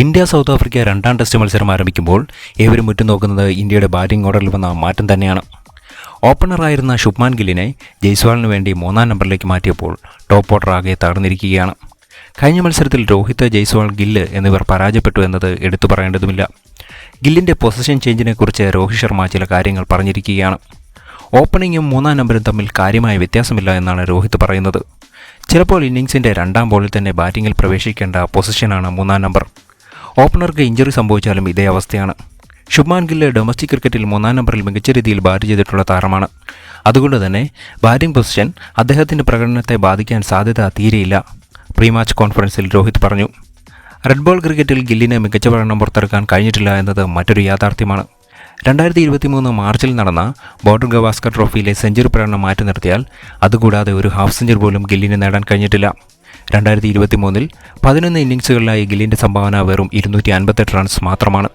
India south Africa രണ്ടാം test മത്സരം ആരംഭിക്കുമ്പോൾ ഏവരും ഉറ്റുനോക്കുന്നത് ഇന്ത്യയുടെ ബാറ്റിംഗ് ഓർഡറിൽ വന്ന മാറ്റം തന്നെയാണ്. ഓപ്പണറായിരുന്ന ശുഭ്മാൻ ഗില്ലിനെ ജയ്സ്വാളിന് വേണ്ടി 3-ാം നമ്പറിലേക്ക് മാറ്റിയപ്പോൾ ടോപ്പ് ഓർഡർ ആകെ തകർന്നിരിക്കുകയാണ്. കഴിഞ്ഞ മത്സരത്തിൽ രോഹിത്, ജയ്സ്വാൾ, ഗില്ല് എന്നിവർ പരാജയപ്പെട്ടു എന്നത് എടുത്തു പറയേണ്ടതുമില്ല. ഗില്ലിൻ്റെ പൊസിഷൻ ചേഞ്ചിനെക്കുറിച്ച് രോഹിത് ശർമ്മ ചില കാര്യങ്ങൾ പറഞ്ഞിരിക്കുകയാണ്. ഓപ്പണിങ്ങും 3-ാം നമ്പരും തമ്മിൽ കാര്യമായ വ്യത്യാസമില്ല എന്നാണ് രോഹിത് പറയുന്നത്. ചിലപ്പോൾ ഇന്നിംഗ്സിൻ്റെ 2-ാം ബോളിൽ തന്നെ ബാറ്റിങ്ങിൽ പ്രവേശിക്കേണ്ട പൊസിഷനാണ് 3-ാം നമ്പർ. ഓപ്പണർക്ക് ഇഞ്ചറി സംഭവിച്ചാലും ഇതേ അവസ്ഥയാണ്. ശുഭ്മാൻ ഗില്ല് ഡൊമസ്റ്റിക് ക്രിക്കറ്റിൽ 3-ാം നമ്പറിൽ മികച്ച രീതിയിൽ ബാറ്റ് ചെയ്തിട്ടുള്ള താരമാണ്. അതുകൊണ്ട് തന്നെ ബാറ്റിംഗ് പൊസിഷൻ അദ്ദേഹത്തിൻ്റെ പ്രകടനത്തെ ബാധിക്കാൻ സാധ്യത തീരെയില്ല. പ്രീ മാച്ച് കോൺഫറൻസിൽ രോഹിത് പറഞ്ഞു. റെഡ് ബോൾ ക്രിക്കറ്റിൽ ഗില്ലിന് മികച്ച പ്രകടനം പുറത്തെടുക്കാൻ കഴിഞ്ഞിട്ടില്ല എന്നത് മറ്റൊരു യാഥാർത്ഥ്യമാണ്. 2023 മാർച്ചിൽ നടന്ന ബോർഡർ ഗവാസ്കർ ട്രോഫിയിലെ സെഞ്ചുറി പ്രകടനം മാറ്റി നിർത്തിയാൽ അതുകൂടാതെ ഒരു ഹാഫ് സെഞ്ചുറി പോലും ഗില്ലിന് നേടാൻ കഴിഞ്ഞിട്ടില്ല. 2023 11 ഇന്നിംഗ്സുകളിലായി ഗില്ലിൻ്റെ സംഭാവന വെറും 258 റൺസ് മാത്രമാണ്.